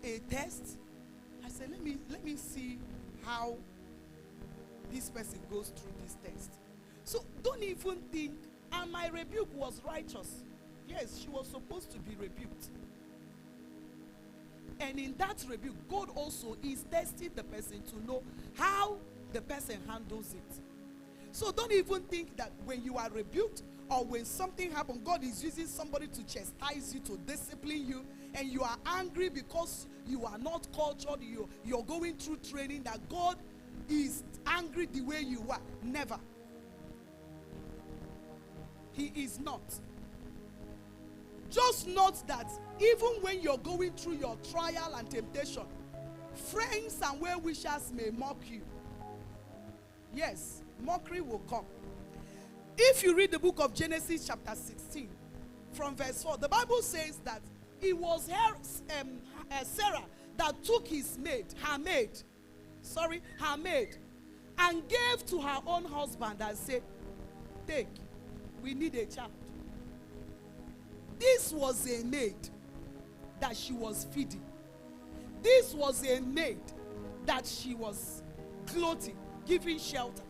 a test. I said, let me see how this person goes through this test. So don't even think, and my rebuke was righteous. Yes, she was supposed to be rebuked. And in that rebuke, God also is testing the person to know how the person handles it. So don't even think that when you are rebuked or when something happens, God is using somebody to chastise you, to discipline you, and you are angry because you are not cultured, you're going through training, that God is angry the way you are. Never. He is not. Just note that even when you're going through your trial and temptation, friends and well-wishers may mock you. Yes, mockery will come. If you read the book of Genesis chapter 16, from verse 4, the Bible says that it was Sarah that took her maid, and gave to her own husband and said, take, we need a child. This was a maid that she was feeding. This was a maid that she was clothing, giving shelter.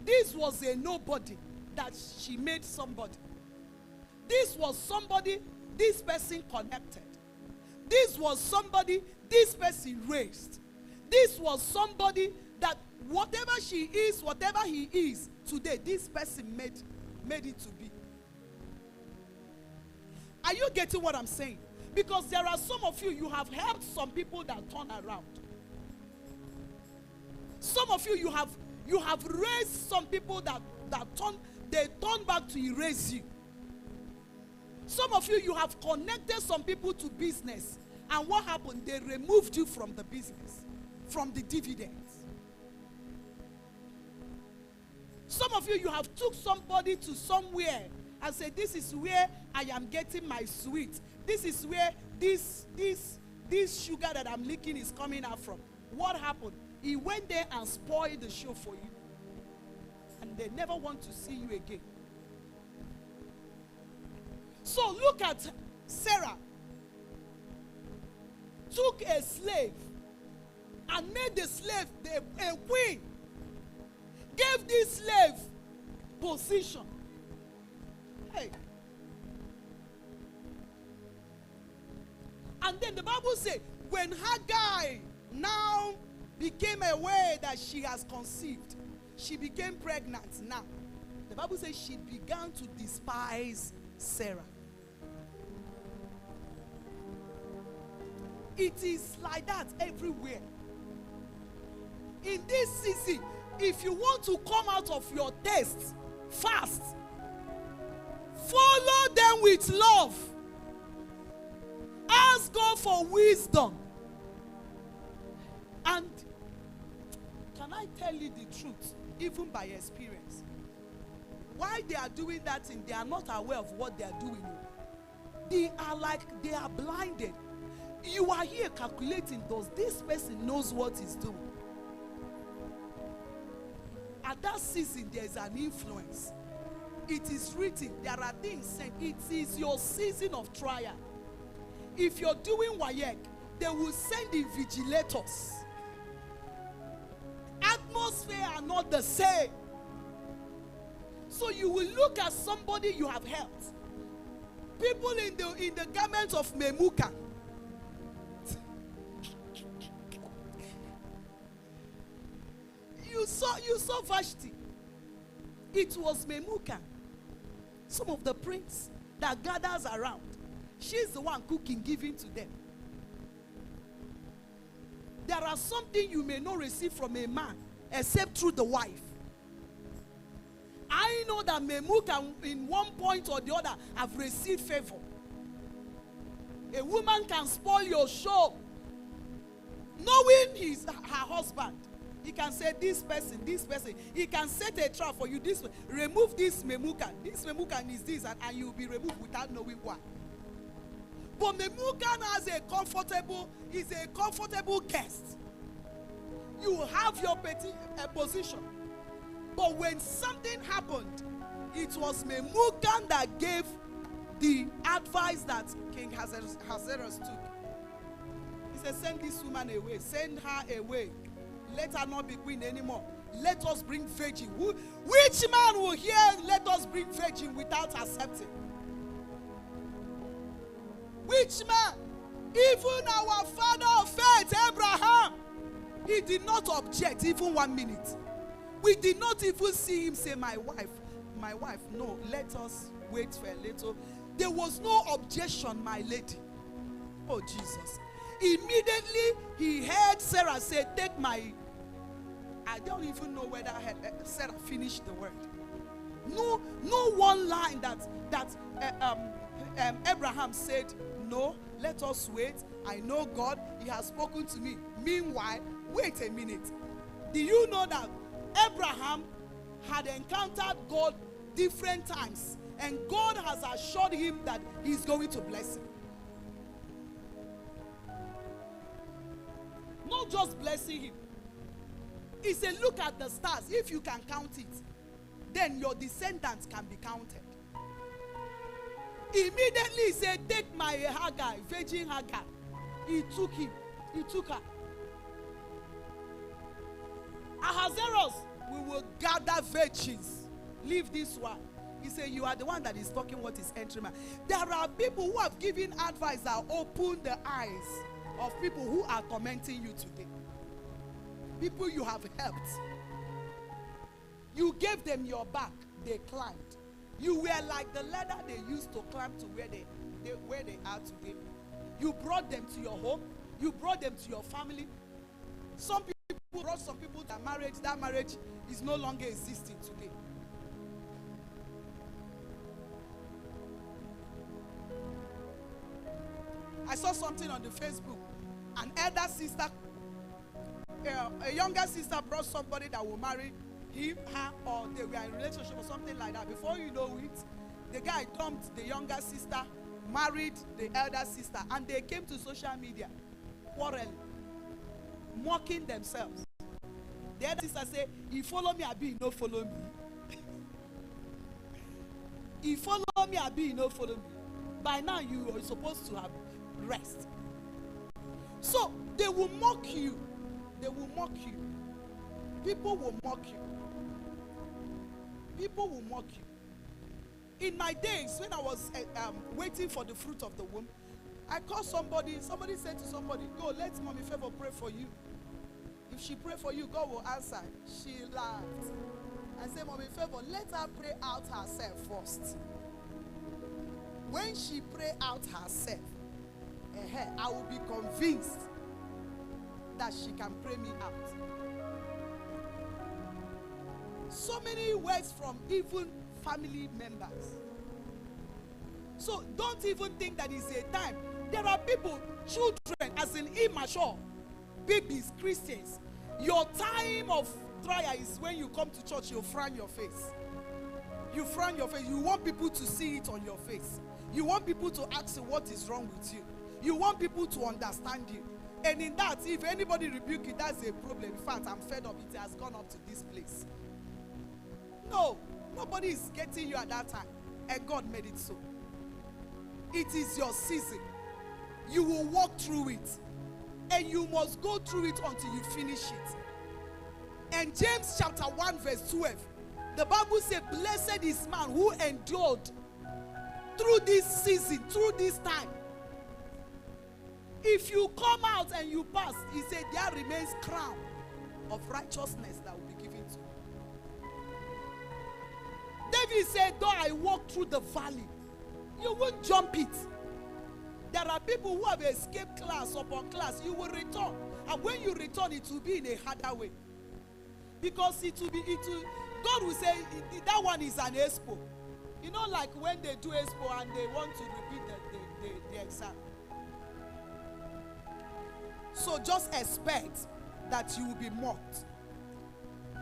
This was a nobody that she made somebody. This was somebody this person connected. This was somebody this person raised. This was somebody that whatever she is, whatever he is today, this person made it to be. Are you getting what I'm saying? Because there are some of you, you have helped some people that turn around. Some of you, you have raised some people that turn back to erase you. Some of you, you have connected some people to business. And what happened? They removed you from the business, from the dividends. Some of you, you have took somebody to somewhere and said, this is where I am getting my sweet. This is where this sugar that I'm licking is coming out from. What happened? He went there and spoiled the show for you. And they never want to see you again. So look at Sarah. Took a slave and made the slave a queen. Gave this slave position. Hey. And then the Bible says, when Haggai now became aware that she has conceived, she became pregnant now. The Bible says she began to despise Sarah. It is like that everywhere. In this season, if you want to come out of your tests fast, follow them with love. Ask God for wisdom. And can I tell you the truth, even by experience? Why they are doing that thing, they are not aware of what they are doing. They are blinded. You are here calculating, does this person knows what he's doing? At that season, there is an influence. It is written, there are things said, it is your season of trial. If you're doing WAEC, they will send invigilators. Atmosphere are not the same. So you will look at somebody you have helped. People in the garment of Memucan. You saw Vashti. It was Memucan. Some of the prince that gathers around. She's the one cooking, giving to them. There are something you may not receive from a man except through the wife. I know that Memucan in one point or the other have received favor. A woman can spoil your show. Knowing her husband. He can say this person. He can set a trap for you this way. Remove this Memucan. This Memucan is this, and you will be removed without knowing why. But Memucan has a comfortable guest. You have your position. But when something happened, it was Memucan that gave the advice that King Ahasuerus took. He said, send this woman away. Send her away. Let her not be queen anymore. Let us bring virgin. Which man will hear, let us bring virgin without accepting? Which man? Even our father of faith, Abraham, he did not object even 1 minute. We did not even see him say, my wife. No, let us wait for a little. There was no objection, my lady. Oh, Jesus. Immediately, he heard Sarah say, take my... I don't even know whether Sarah finished the word. No one line that Abraham said, no, let us wait. I know God, he has spoken to me. Meanwhile, wait a minute. Do you know that Abraham had encountered God different times, and God has assured him that he's going to bless him? Not just blessing him. He said, look at the stars. If you can count it, then your descendants can be counted. Immediately he said, take my Hagar, virgin Hagar. He took him. He took her. Ahasuerus, we will gather virgins. Leave this one. He said, you are the one that is talking what is entering. There are people who have given advice that open the eyes of people who are tormenting you today. People you have helped. You gave them your back, they climbed. You were like the ladder they used to climb to where they are today. You brought them to your home. You brought them to your family. Some people brought some people to marriage. That marriage is no longer existing today. I saw something on the Facebook. An elder sister, a younger sister brought somebody that will marry him, her, or they were in a relationship or something like that. Before you know it, the guy dumped the younger sister, married the elder sister, and they came to social media quarreling, mocking themselves. The elder sister said, he follow me, Abi, he no follow me. He follow me, Abi, he no follow me. By now, you are supposed to have rest. So, they will mock you. They will mock you. People will mock you. People will mock you. In my days, when I was waiting for the fruit of the womb, I called somebody. Somebody said to somebody, go, let Mommy Favor pray for you. If she pray for you, God will answer. She laughed and said, Mommy Favor, let her pray out herself first. When she pray out herself, I will be convinced that she can pray me out. So many words from even family members. So don't even think that it's a time. There are people, children, as in immature, babies, Christians. Your time of trial is when you come to church, you frown your face. You frown your face. You want people to see it on your face. You want people to ask you what is wrong with you. You want people to understand you. And in that, if anybody rebuke you, that's a problem. In fact, I'm fed up. It has gone up to this place. No, nobody is getting you at that time. And God made it so. It is your season. You will walk through it. And you must go through it until you finish it. And James chapter 1 verse 12. The Bible says, blessed is man who endured through this season, through this time. If you come out and you pass, he said, there remains crown of righteousness that will be given to you. David said, though I walk through the valley, you won't jump it. There are people who have escaped class upon class. You will return. And when you return, it will be in a harder way. Because God will say, that one is an expo. You know, like when they do expo and they want to repeat the exam. So just expect that you will be mocked.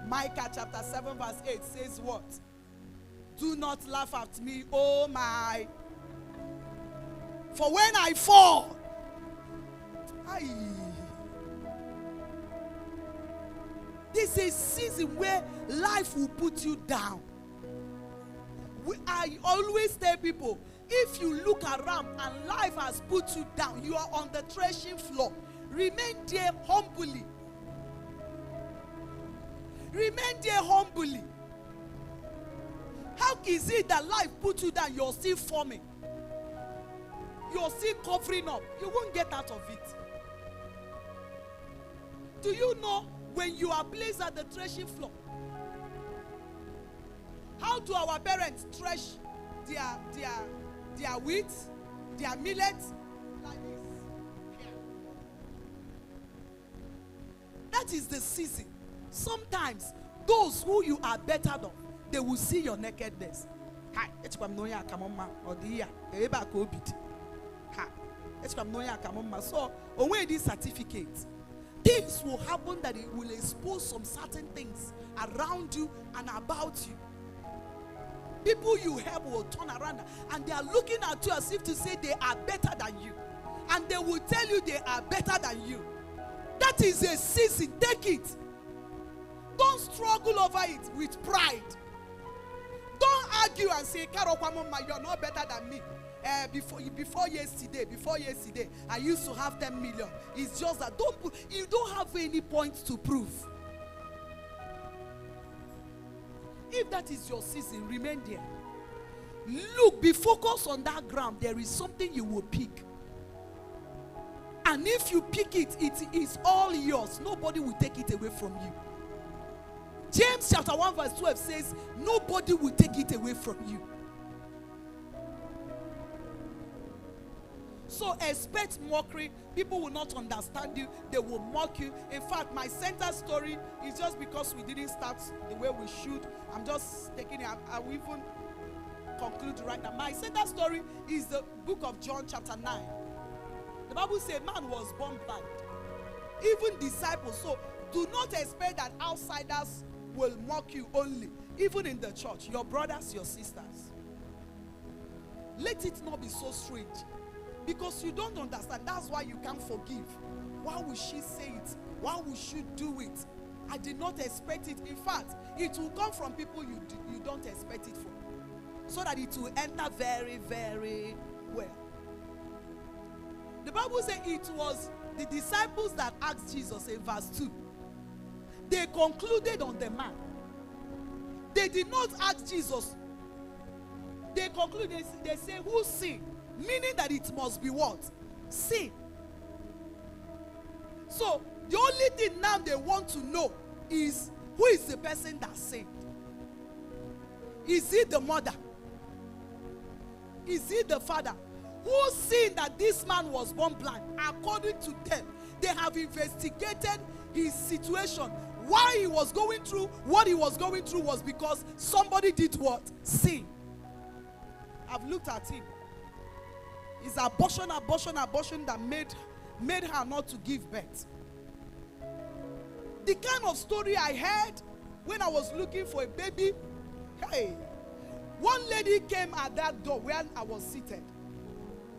Micah chapter 7 verse 8 says what? Do not laugh at me, oh my. For when I fall, this is a season where life will put you down. I always tell people, if you look around and life has put you down, you are on the threshing floor. Remain there humbly. Remain there humbly. How is it that life put you down, you're still forming? You're still covering up. You won't get out of it. Do you know when you are placed at the threshing floor? How do our parents thresh their wheat, their millet? Like this. That is the season. Sometimes those who you are better than, they will see your nakedness. Hi, so when this certificate, things will happen that it will expose some certain things around you and about you. People you help will turn around and they are looking at you as if to say they are better than you. And they will tell you they are better than you. That is a season. Take it. Don't struggle over it with pride. Don't argue and say, you're not better than me. Before yesterday, I used to have 10 million. It's just that you don't have any points to prove. If that is your season, remain there. Look, be focused on that ground. There is something you will pick. And if you pick it, it is all yours. Nobody will take it away from you. James chapter 1 verse 12 says, nobody will take it away from you. So expect mockery. People will not understand you. They will mock you. In fact, my center story is just because we didn't start the way we should. I'm just taking it. I will even conclude right now. My center story is the book of John chapter 9. The Bible says man was born blind. Even disciples. So do not expect that outsiders will mock you only. Even in the church. Your brothers, your sisters. Let it not be so strange. Because you don't understand. That's why you can't forgive. Why would she say it? Why would she do it? I did not expect it. In fact, it will come from people you don't expect it from. So that it will enter very, very well. The Bible says it was the disciples that asked Jesus in verse 2. They concluded on the man. They did not ask Jesus. They concluded, they say, who sinned? Meaning that it must be what? Sin. So, the only thing now they want to know is who is the person that sinned? Is it the mother? Is it the father? Who sinned that this man was born blind? According to them, they have investigated his situation. Why he was going through what he was going through was because somebody did what? Sin. I've looked at him. It's abortion that made her not to give birth. The kind of story I heard when I was looking for a baby. Hey, one lady came at that door where I was seated.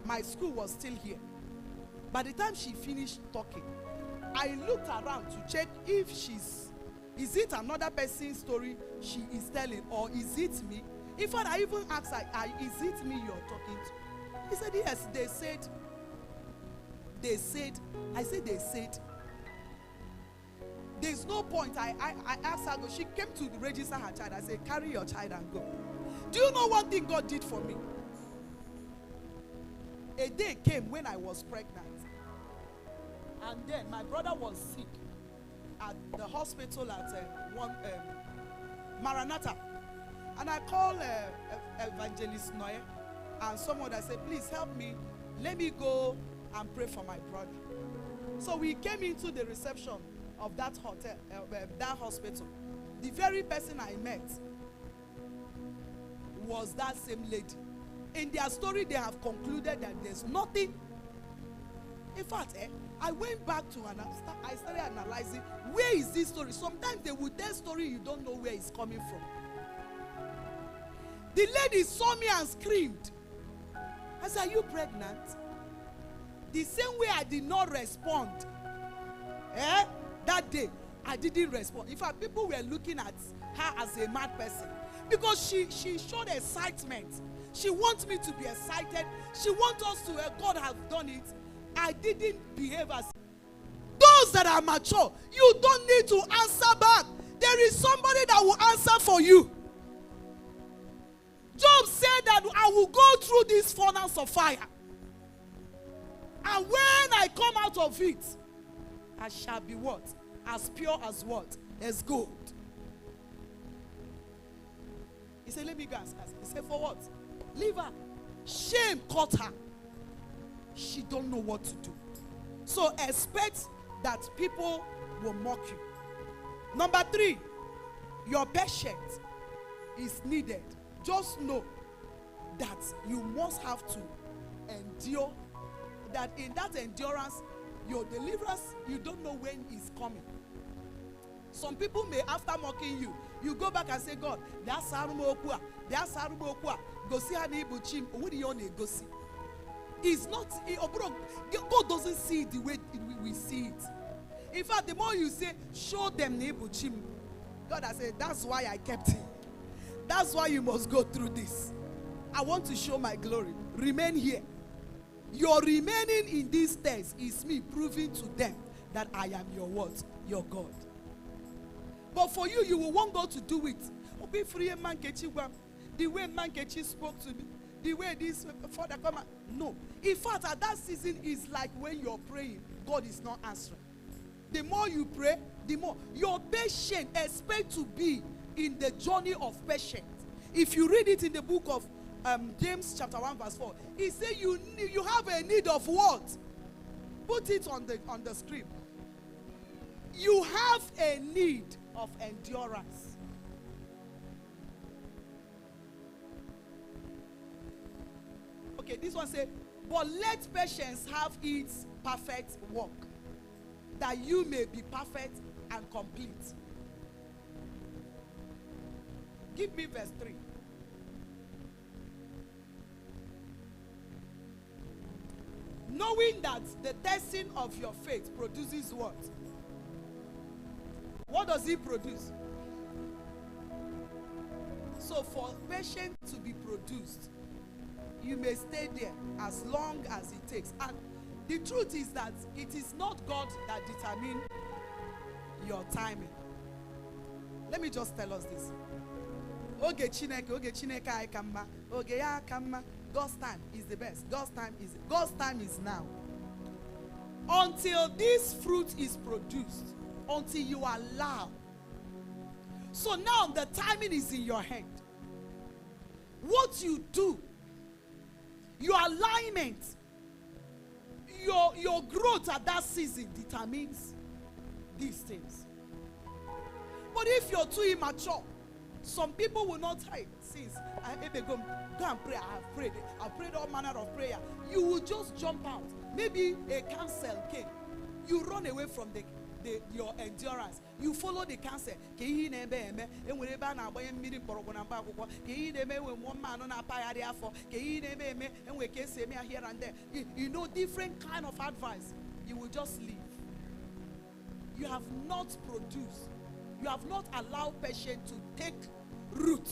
My school was still here. By the time she finished talking, I looked around to check if is it another person's story she is telling, or is it me? In fact, I even asked her, is it me you're talking to? He said, yes. They said. I said, they said. There's no point. I asked her, she came to register her child. I said, carry your child and go. Do you know one thing God did for me? A day came when I was pregnant. And then my brother was sick at the hospital at Maranatha. And I called Evangelist Noye and someone that said, please help me. Let me go and pray for my brother. So we came into the reception of that hotel, that hospital. The very person I met was that same lady. In their story, they have concluded that there's nothing. In fact, I went back to I started analyzing, where is this story? Sometimes they will tell story you don't know where it's coming from. The lady saw me and screamed. I said, are you pregnant? The same way I did not respond. That day, I didn't respond. In fact, people were looking at her as a mad person. Because she showed excitement. She wants me to be excited. She wants us to, God has done it. I didn't behave as those that are mature, you don't need to answer back. There is somebody that will answer for you. Job said that I will go through this furnace of fire. And when I come out of it, I shall be what? As pure as what? As gold. He said, let me go ask. He said, for what? Leave her. Shame caught her. She don't know what to do. So expect that people will mock you. Number 3, your patience is needed. Just know that you must have to endure. That in that endurance, your deliverance, you don't know when it's coming. Some people may, after mocking you, you go back and say, God, that's Sarumokua, that's Sarumokua. Go see how they chim. What do you want to go see? It's not, God doesn't see it the way we see it. In fact, the more you say, show them Nebuchim, God has said, that's why I kept it. That's why you must go through this. I want to show my glory. Remain here. Your remaining in this test is me proving to them that I am your what? Your God. But for you, you will want God to do it. The way Mankechi spoke to me, the way this father come out. No. In fact, at that season is like when you're praying, God is not answering. The more you pray, the more. Your patience expect to be in the journey of patience. If you read it in the book of James chapter 1 verse 4, he said you have a need of what? Put it on the screen. You have a need of endurance. Okay, this one says, but let patience have its perfect work, that you may be perfect and complete. Give me verse 3. Knowing that the testing of your faith produces what? What does it produce? So for patience to be produced, you may stay there as long as it takes. And the truth is that it is not God that determines your timing. Let me just tell us this. Oge Chineke I kama. Oge ya kama. God's time is the best. God's time is now. Until this fruit is produced, until you allow. So now the timing is in your hand. What you do, your alignment, your growth at that season determines these things. But if you're too immature, some people will not try. Since I go and pray, I've prayed all manner of prayer. You will just jump out. Maybe a counsel came. You run away from your endurance. You follow the counsel. You know, different kind of advice. You will just leave. You have not produced. You have not allowed patience to take root.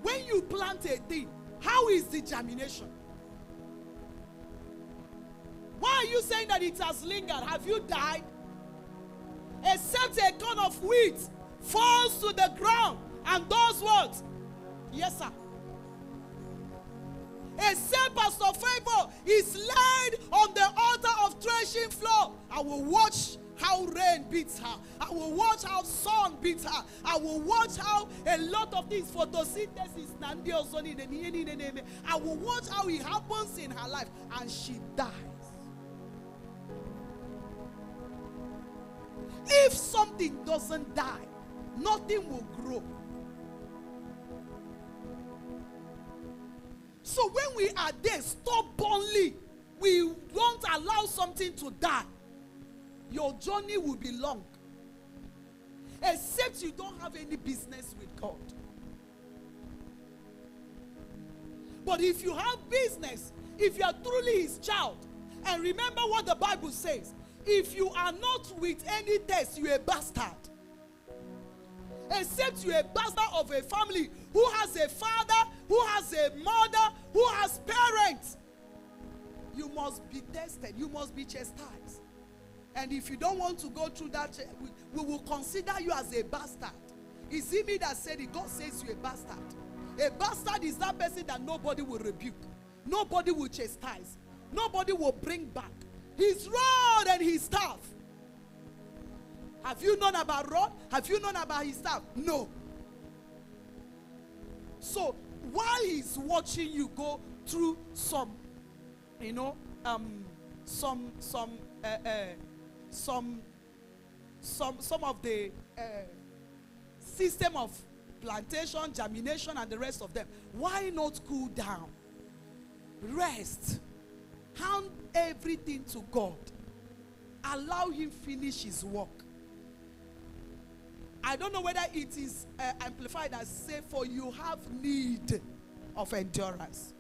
When you plant a thing, how is the germination? Why are you saying that it has lingered? Have you died? Except a corn of wheat falls to the ground and does what? Yes, sir. Except Pastor Favor is laid on the altar of threshing floor. I will watch how rain beats her. I will watch how sun beats her. I will watch how a lot of things, photosynthesis, I will watch how it happens in her life and she dies. If something doesn't die, nothing will grow. So when we are there stubbornly, we don't allow something to die, your journey will be long. Except you don't have any business with God. But if you have business, if you are truly his child, and remember what the Bible says, if you are not with any test, you're a bastard. Except you're a bastard of a family who has a father, who has a mother, who has parents. You must be tested. You must be chastised. And if you don't want to go through that, we will consider you as a bastard. Is it me that said it? God says you're a bastard. A bastard is that person that nobody will rebuke. Nobody will chastise. Nobody will bring back. His rod and his staff. Have you known about rod? Have you known about his staff? No. So, while he's watching you go through some, some of the system of plantation, germination, and the rest of them, why not cool down? Rest. Hand everything to God. Allow him finish his work. I don't know whether it is amplified as say, for you have need of endurance.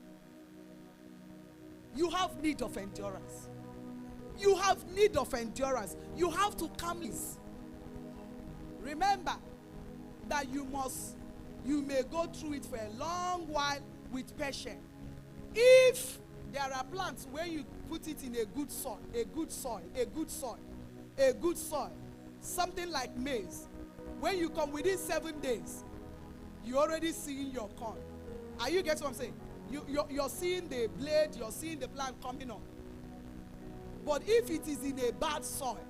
You have need of endurance. You have need of endurance. You have to come in. Remember that you may go through it for a long while with patience. If there are plants where you put it in a good soil, something like maize, when you come within 7 days, you're already seeing your corn. Are you getting what I'm saying? You're seeing the blade, you're seeing the plant coming up. But if it is in a bad soil,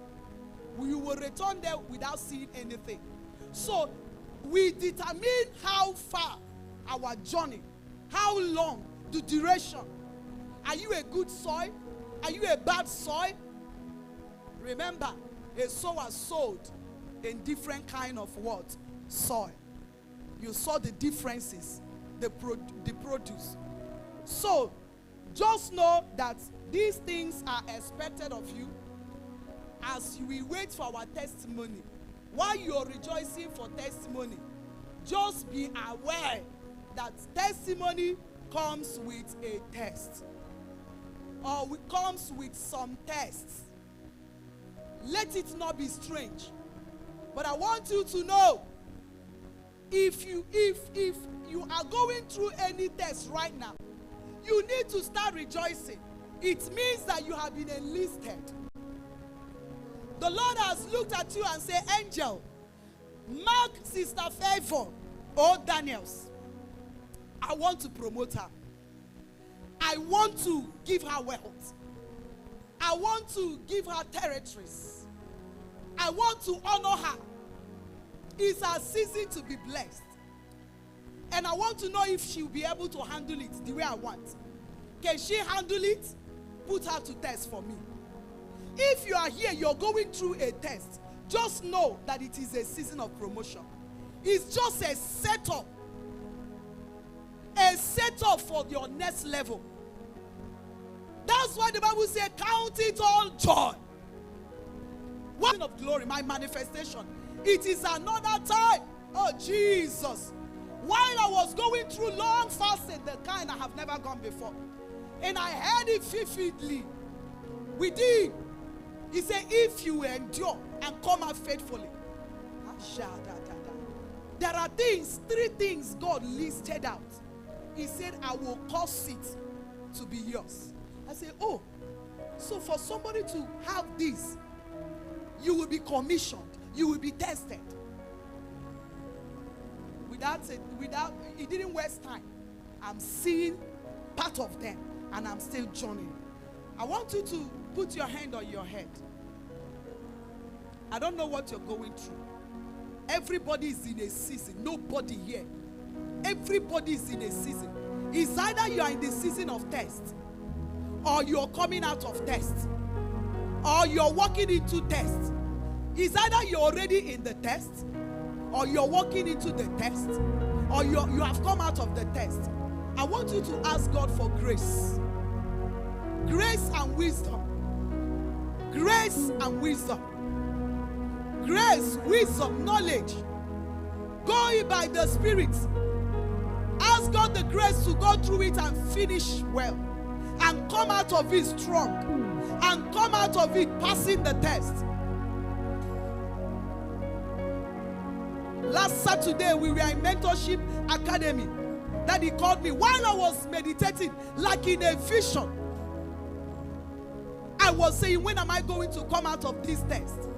you will return there without seeing anything. So we determine how far our journey, how long, the duration. Are you a good soil? Are you a bad soil? Remember, a sower sowed in different kind of what? Soil. You saw the differences, the produce. So, just know that these things are expected of you as we wait for our testimony. While you're rejoicing for testimony, just be aware that testimony comes with a test. Or comes with some tests. Let it not be strange. But I want you to know, if you are going through any test right now, you need to start rejoicing. It means that you have been enlisted. The Lord has looked at you and said, Angel, mark Sister Favor, Daniels. I want to promote her. I want to give her wealth. I want to give her territories. I want to honor her. It's her season to be blessed. And I want to know if she'll be able to handle it the way I want. Can she handle it? Put her to test for me. If you are here, you're going through a test, just know that it is a season of promotion. It's just a setup. A setup for your next level. That's why the Bible says, count it all joy. One of glory, my manifestation. It is another time. Oh, Jesus. While I was going through long fasting, the kind I have never gone before, and I heard it vividly. Within, he said, if you endure and come out faithfully. There are things, 3 things God listed out. He said, I will cause it to be yours. I said, oh, so for somebody to have this, you will be commissioned. You will be tested. It didn't waste time. I'm seeing part of them, and I'm still journeying. I want you to put your hand on your head. I don't know what you're going through. Everybody is in a season. Nobody here. Everybody is in a season. It's either you are in the season of test, or you're coming out of test, or you're walking into test. It's either you're already in the test, or you're walking into the test, or you have come out of the test. I want you to ask God for grace. Grace and wisdom. Grace and wisdom. Grace, wisdom, knowledge. Go by the Spirit. Ask God the grace to go through it and finish well. And come out of it strong. And come out of it passing the test. Last Saturday, we were in Mentorship Academy. Daddy called me while I was meditating, like in a vision. I I was saying, when am I going to come out of this test?